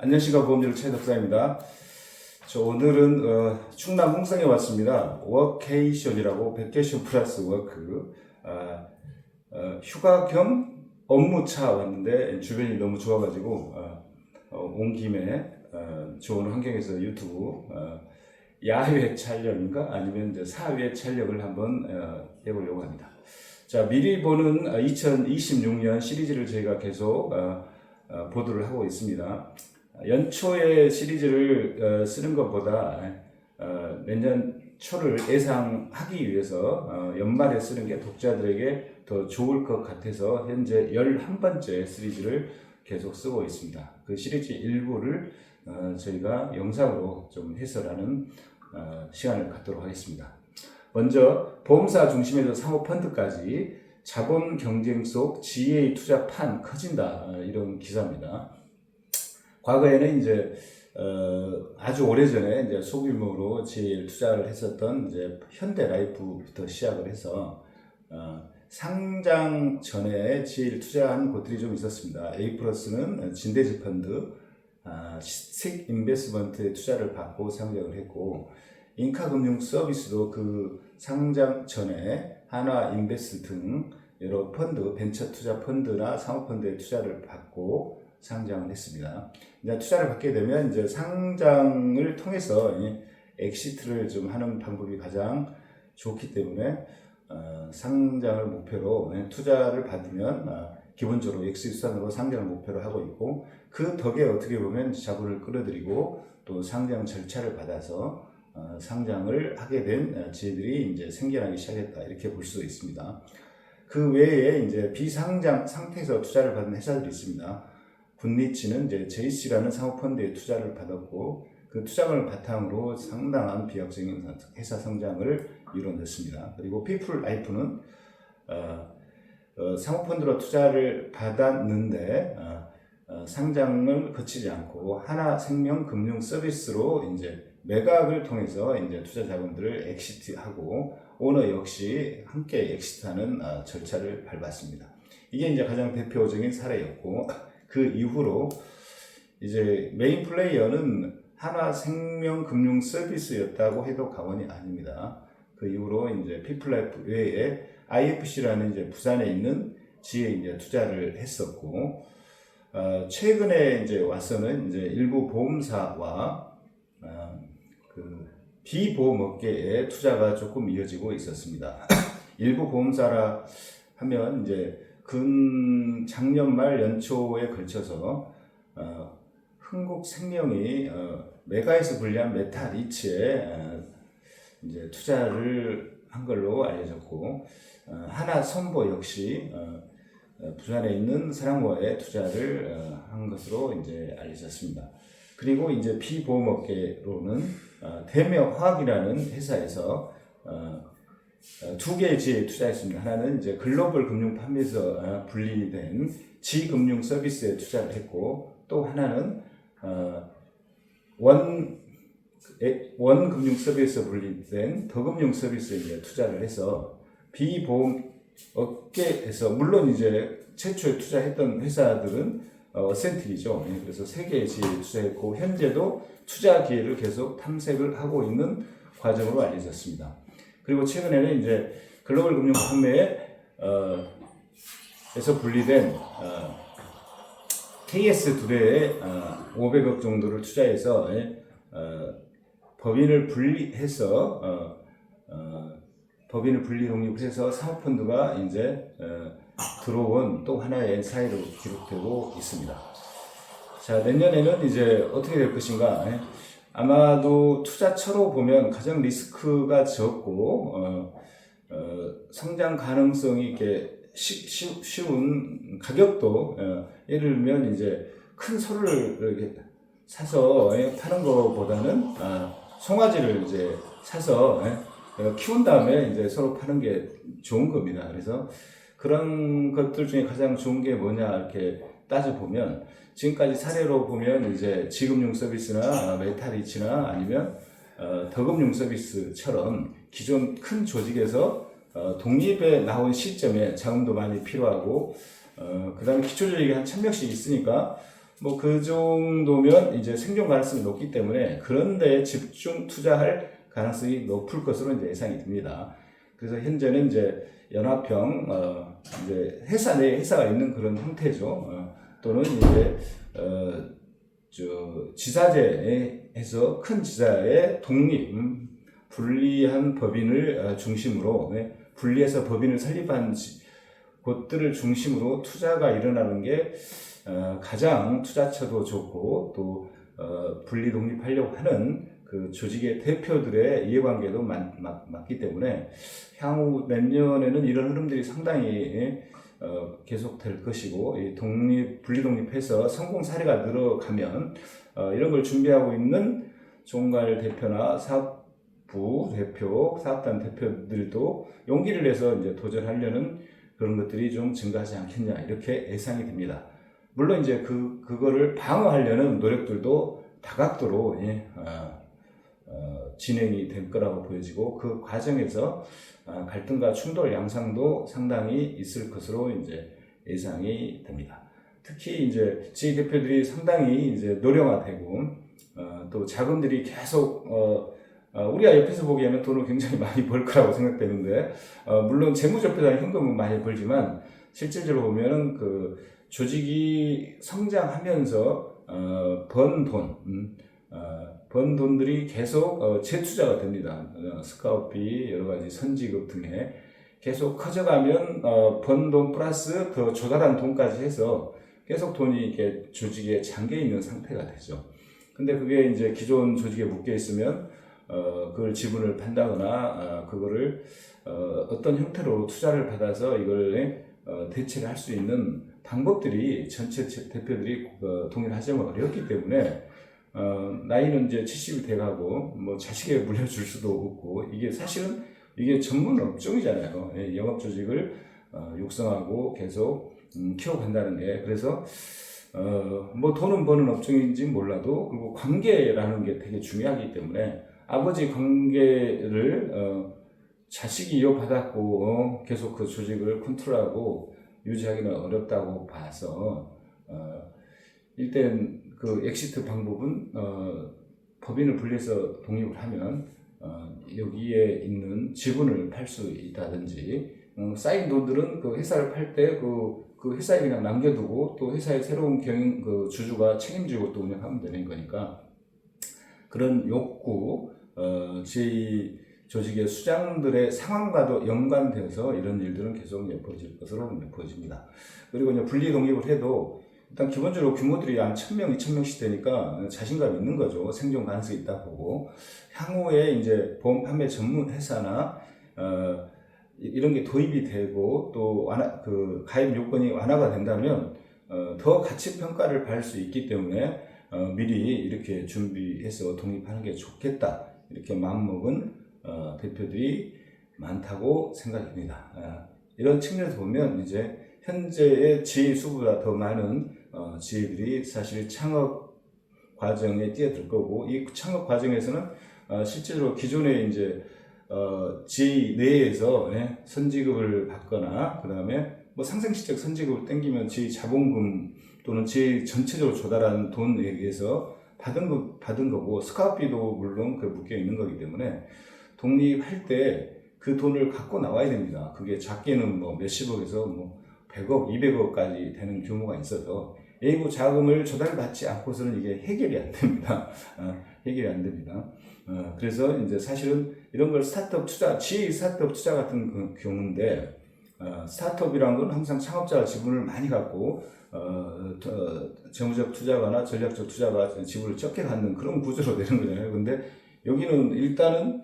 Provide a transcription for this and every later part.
안녕하십니까. 보험주를 최덕사입니다. 오늘은 충남 홍성에 왔습니다. 워케이션이라고 베케이션 플러스 워크 휴가 겸 업무차 왔는데 주변이 너무 좋아가지고 온 김에 좋은 환경에서 유튜브 야외 촬영인가 아니면 이제 사회 촬영을 한번 해보려고 합니다. 자, 미리 보는 2026년 시리즈를 저희가 계속 보도를 하고 있습니다. 연초에 시리즈를 쓰는 것보다 내년 초를 예상하기 위해서 연말에 쓰는 게 독자들에게 더 좋을 것 같아서 현재 11번째 시리즈를 계속 쓰고 있습니다. 그 시리즈 일부를 저희가 영상으로 좀 해설하는 시간을 갖도록 하겠습니다. 먼저 보험사 중심에서 사모펀드까지 자본 경쟁 속 GA 투자판 커진다, 이런 기사입니다. 과거에는 이제 아주 오래전에 이제 소규모로 GA를 투자를 했었던 이제 현대라이프부터 시작을 해서 상장 전에 GA를 투자한 곳들이 좀 있었습니다. A+는 진대지 펀드, 스틱 인베스먼트에 투자를 받고 상장을 했고, 인카금융 서비스도 그 상장 전에 하나인베스트 등 여러 펀드, 벤처 투자 펀드나 사모펀드에 투자를 받고 상장을 했습니다. 이제 투자를 받게 되면 이제 상장을 통해서 엑시트를 좀 하는 방법이 가장 좋기 때문에 상장을 목표로 투자를 받으면 기본적으로 엑시트산으로 상장을 목표로 하고 있고, 그 덕에 어떻게 보면 자본을 끌어들이고 또 상장 절차를 받아서 상장을 하게 된 지혜들이 이제 생겨나기 시작했다, 이렇게 볼 수 있습니다. 그 외에 이제 비상장 상태에서 투자를 받은 회사들이 있습니다. 굿리치는 이제 JC라는 사모펀드에 투자를 받았고, 그 투자금을 바탕으로 상당한 비약적인 회사 성장을 이뤄냈습니다. 그리고 피플라이프는 사모펀드로 투자를 받았는데 상장을 거치지 않고 하나생명금융서비스로 이제 매각을 통해서 이제 투자 자금들을 엑시트하고 오너 역시 함께 엑시트하는 절차를 밟았습니다. 이게 이제 가장 대표적인 사례였고, 그 이후로 이제 메인 플레이어는 하나생명금융서비스였다고 해도 과언이 아닙니다. 그 이후로 이제 피플라이프 외에 IFC라는 이제 부산에 있는 지에 이제 투자를 했었고, 최근에 이제 와서는 이제 일부 보험사와 그 비보험업계에 투자가 조금 이어지고 있었습니다. 일부 보험사라 하면 이제 작년 말 연초에 걸쳐서 흥국생명이 메가에서 분리한 메타리츠에 이제 투자를 한 걸로 알려졌고, 하나선보 역시 부산에 있는 사랑모에 투자를 한 것으로 이제 알려졌습니다. 그리고 이제 비보험업계로는 대명화학이라는 회사에서 두 개의 지에 투자했습니다. 하나는 이제 글로벌 금융 판매에서 분리된 지금융 서비스에 투자를 했고, 또 하나는 원 금융 서비스에서 분리된 더금융 서비스에 이제 투자를 해서 비보험 업계에서, 물론 이제 최초에 투자했던 회사들은 어센틱이죠. 그래서 세 개의 지에 투자했고, 현재도 투자 기회를 계속 탐색을 하고 있는 과정으로 알려졌습니다. 그리고 최근에는 이제 글로벌 금융 판매에 에서 분리된 KS 두 개에 500억 정도를 투자해서 법인을 분리해서 법인을 분리 독립해서 사모펀드가 이제 들어온 또 하나의 사례로 기록되고 있습니다. 자, 내년에는 이제 어떻게 될 것인가? 아마도 투자처로 보면 가장 리스크가 적고 성장 가능성이 이렇게 쉬운 가격도, 예를 들면 이제 큰 소를 이렇게 사서 파는 것보다는 송아지를 이제 사서 키운 다음에 이제 서로 파는 게 좋은 겁니다. 그래서 그런 것들 중에 가장 좋은 게 뭐냐 이렇게 따져보면, 지금까지 사례로 보면 이제 지금융 서비스나 메타리치나 아니면 더금융 서비스처럼 기존 큰 조직에서 독립에 나온 시점에 자금도 많이 필요하고, 그 다음에 기초조직이 한 1000명씩 있으니까 뭐 그 정도면 이제 생존 가능성이 높기 때문에 그런 데에 집중 투자할 가능성이 높을 것으로 이제 예상이 됩니다. 그래서 현재는 이제 연합형 이제 회사 내 회사가 있는 그런 형태죠. 또는 이제 지사제에서 큰 지사의 독립, 분리한 법인을 중심으로 분리해서 법인을 설립한 곳들을 중심으로 투자가 일어나는 게 가장 투자처도 좋고 또 분리 독립하려고 하는 그 조직의 대표들의 이해관계도 맞기 때문에 향후 몇 년에는 이런 흐름들이 상당히 계속될 것이고 분리 독립해서 성공 사례가 늘어가면 이런 걸 준비하고 있는 총괄 대표나 사업부 대표, 사업단 대표들도 용기를 내서 이제 도전하려는 그런 것들이 좀 증가하지 않겠냐 이렇게 예상이 됩니다. 물론 이제 그거를 방어하려는 노력들도 다각도로 진행이 될 거라고 보여지고 그 과정에서 갈등과 충돌 양상도 상당히 있을 것으로 이제 예상이 됩니다. 특히 이제 지휘 대표들이 상당히 이제 노령화되고 또 자금들이 계속 우리가 옆에서 보기에는 돈을 굉장히 많이 벌 거라고 생각되는데 물론 재무제표상 현금은 많이 벌지만 실질적으로 보면은 그 조직이 성장하면서 번 돈들이 계속 재투자가 됩니다. 스카웃비, 여러 가지 선지급 등에 계속 커져가면 번 돈 플러스 더 조달한 돈까지 해서 계속 돈이 이렇게 조직에 잠겨 있는 상태가 되죠. 근데 그게 이제 기존 조직에 묶여 있으면 그걸 지분을 판다거나 그거를 어떤 형태로 투자를 받아서 이걸 대체를 할 수 있는 방법들이 전체 대표들이 동일하지는 어렵기 때문에 나이는 이제 70이 돼가고 뭐 자식에 물려줄 수도 없고 이게 사실은 이게 전문 업종이잖아요. 영업 조직을 육성하고 계속 키워간다는 게 그래서 뭐 돈은 버는 업종인지 몰라도 그리고 관계라는 게 되게 중요하기 때문에 아버지 관계를 자식이 이어받았고 계속 그 조직을 컨트롤하고 유지하기는 어렵다고 봐서 일단 그 엑시트 방법은 법인을 분리해서 독립을 하면 여기에 있는 지분을 팔 수 있다든지 쌓인 돈들은 그 회사를 팔 때 그 회사에 그냥 남겨두고 또 회사의 새로운 그 주주가 책임지고 또 운영하면 되는 거니까 그런 욕구 제 조직의 수장들의 상황과도 연관되어서 이런 일들은 계속 벌어질 것으로 보여집니다. 그리고 이제 분리 독립을 해도 일단 기본적으로 규모들이 한 1000명, 2000명씩 되니까 자신감 있는 거죠. 생존 가능성이 있다 보고 향후에 이제 보험 판매 전문 회사나 이런 게 도입이 되고 또 그 가입 요건이 완화가 된다면 더 가치 평가를 받을 수 있기 때문에 미리 이렇게 준비해서 독립하는 게 좋겠다 이렇게 마음먹은 대표들이 많다고 생각됩니다. 이런 측면에서 보면 이제 현재의 지혜 수보다 더 많은 지혜들이 사실 창업 과정에 뛰어들 거고 이 창업 과정에서는 실제로 기존에 이제 지혜 내에서 선지급을 받거나 그 다음에 뭐 상생시적 선지급을 땡기면 지혜 자본금 또는 지혜 전체적으로 조달한 돈에 의해서 받은 거고 스카웃비도 물론 그 묶여 있는 거기 때문에 독립할 때 그 돈을 갖고 나와야 됩니다. 그게 작게는 뭐 몇십억에서 뭐 100억, 200억까지 되는 규모가 있어서 외부 자금을 조달받지 않고서는 이게 해결이 안 됩니다. 해결이 안 됩니다. 그래서 이제 사실은 이런 걸 스타트업 투자, 지혜 스타트업 투자 같은 그 경우인데 스타트업이란 건 항상 창업자가 지분을 많이 갖고 재무적 투자가나 전략적 투자가 지분을 적게 갖는 그런 구조로 되는 거잖아요. 근데 여기는 일단은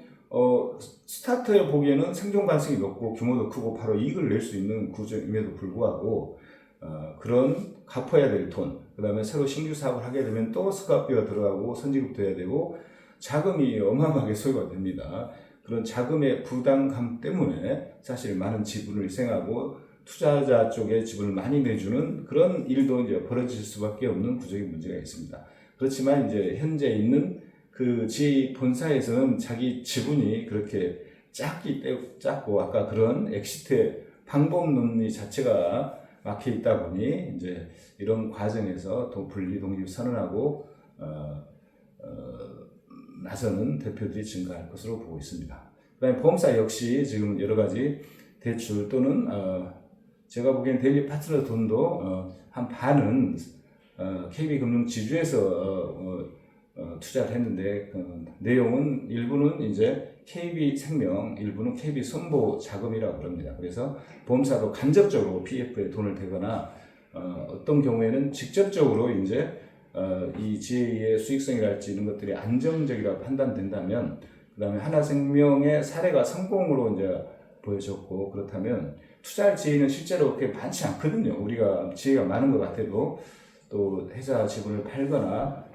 스타트에 보기에는 생존 가능성이 높고 규모도 크고 바로 이익을 낼 수 있는 구조임에도 불구하고 그런 갚아야 될 돈, 그 다음에 새로 신규 사업을 하게 되면 또 스카웃비가 들어가고 선지급도 해야 되고 자금이 어마어마하게 소요가 됩니다. 그런 자금의 부담감 때문에 사실 많은 지분을 희생하고 투자자 쪽에 지분을 많이 내주는 그런 일도 이제 벌어질 수밖에 없는 구조적인 문제가 있습니다. 그렇지만 이제 현재 있는 그 지 본사에서는 자기 지분이 그렇게 작고 아까 그런 엑시트의 방법 논리 자체가 막혀 있다 보니 이제 이런 과정에서 또 분리 독립 선언하고 나서는 대표들이 증가할 것으로 보고 있습니다. 그다음에 보험사 역시 지금 여러 가지 대출 또는 제가 보기엔 데일리 파트너 돈도 한 반은 KB금융 지주에서 투자를 했는데 내용은 일부는 이제 KB생명, 일부는 KB손보 자금이라고 그럽니다. 그래서 보험사도 간접적으로 PF에 돈을 대거나 어떤 경우에는 직접적으로 이제 이 GA의 수익성이랄지 이런 것들이 안정적이라고 판단된다면, 그 다음에 하나생명의 사례가 성공으로 이제 보여졌고, 그렇다면 투자할 지혜는 실제로 그렇게 많지 않거든요. 우리가 지혜가 많은 것 같아도 또 회사 지분을 팔거나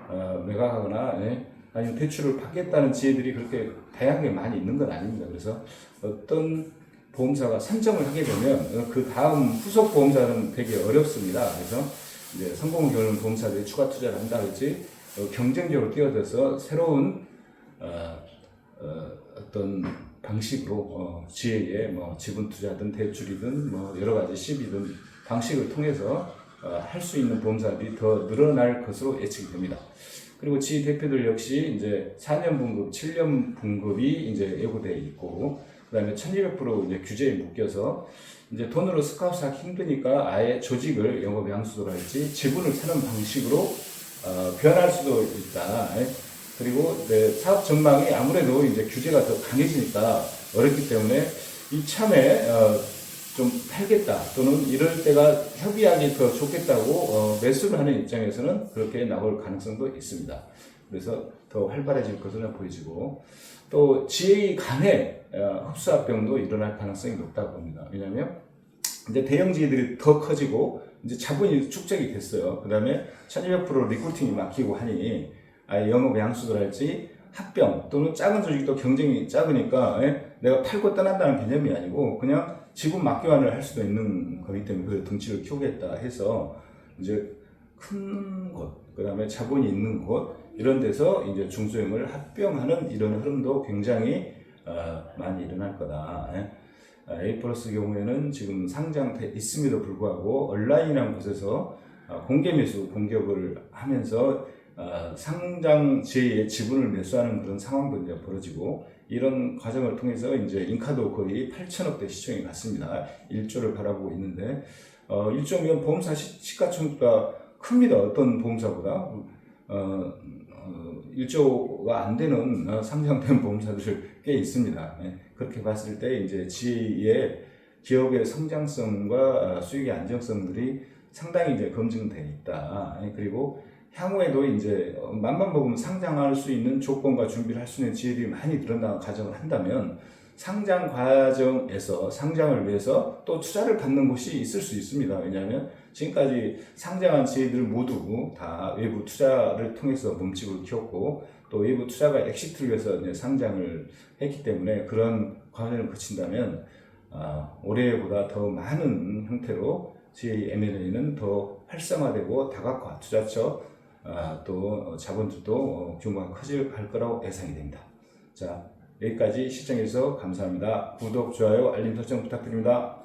매각하거나 아니면 대출을 받겠다는 지혜들이 그렇게 다양하게 많이 있는 건 아닙니다. 그래서 어떤 보험사가 선정을 하게 되면 그 다음 후속 보험사는 되게 어렵습니다. 그래서 이제 성공을 거는 보험사들이 추가 투자를 한다 할지 경쟁적으로 뛰어들어서 새로운 어떤 방식으로 지혜의 뭐 지분 투자든 대출이든 뭐 여러 가지 시비든 방식을 통해서 할 수 있는 보험사들이 더 늘어날 것으로 예측이 됩니다. 그리고 지혜 대표들 역시 이제 4년 분급, 7년 분급이 이제 예고되어 있고, 그다음에 1200% 이제 규제에 묶여서 이제 돈으로 스카우트하기 힘드니까 아예 조직을 영업 양수도랄지 지분을 사는 방식으로 변할 수도 있다. 그리고 사업 전망이 아무래도 이제 규제가 더 강해지니까 어렵기 때문에 이참에 좀 팔겠다 또는 이럴 때가 협의하기 더 좋겠다고 매수를 하는 입장에서는 그렇게 나올 가능성도 있습니다. 그래서 더 활발해질 것으로 보여지고, 또 GA 간의 흡수합병도 일어날 가능성이 높다고 봅니다. 왜냐하면 이제 대형 지혜들이 더 커지고 이제 자본이 축적이 됐어요. 그 다음에 1200% 리크루팅이 막히고 하니 아예 영업 양수도랄지 합병 또는 작은 조직도 경쟁이 작으니까 내가 팔고 떠난다는 개념이 아니고 그냥 지분 막교환을 할 수도 있는 거기 때문에 그 덩치를 키우겠다 해서 이제 큰 곳, 그 다음에 자본이 있는 곳 이런 데서 이제 중소형을 합병하는 이런 흐름도 굉장히 많이 일어날 거다. A 플러스 경우에는 지금 상장돼 있음에도 불구하고 온라인이라는 곳에서 공개 매수 공격을 하면서 상장 지혜의 지분을 매수하는 그런 상황도 이제 벌어지고, 이런 과정을 통해서 이제 인카도 거의 8천억대 시총이 갔습니다. 1조를 바라보고 있는데 1조면 보험사 시가총액가 큽니다. 어떤 보험사보다 1조가 안 되는 상장된 보험사들 꽤 있습니다. 그렇게 봤을 때 이제 지혜의 기업의 성장성과 수익의 안정성들이 상당히 이제 검증돼 있다. 그리고 향후에도 이제 맘만 먹으면 상장할 수 있는 조건과 준비를 할 수 있는 지혜들이 많이 늘어나는 과정을 한다면 상장 과정에서 상장을 위해서 또 투자를 받는 곳이 있을 수 있습니다. 왜냐하면 지금까지 상장한 지혜들 모두 다 외부 투자를 통해서 몸집을 키웠고 또 외부 투자가 엑시트를 위해서 이제 상장을 했기 때문에 그런 과정을 거친다면 올해보다 더 많은 형태로 지혜 M&A는 더 활성화되고 다각화 투자처 또 자본들도 규모가 커질 거라고 예상이 됩니다. 자, 여기까지 시청해주셔서 감사합니다. 구독, 좋아요, 알림 설정 부탁드립니다.